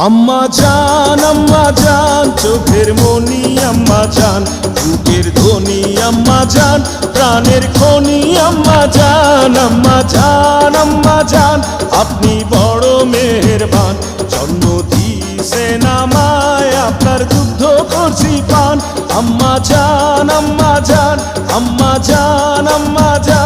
আম্মা জান চোখের মনি আম্মা জান, বুকের ধ্বনি আম্মা জান, প্রাণের খনি আম্মা জান। আম্মা জান আপনি বড় মেহেরবান, জন্ম দিয়েছেন আমায়, আপনার দুগ্ধ করছি পান। আম্মা জান আম্মা জান, আম্মা জান আম্মা জান।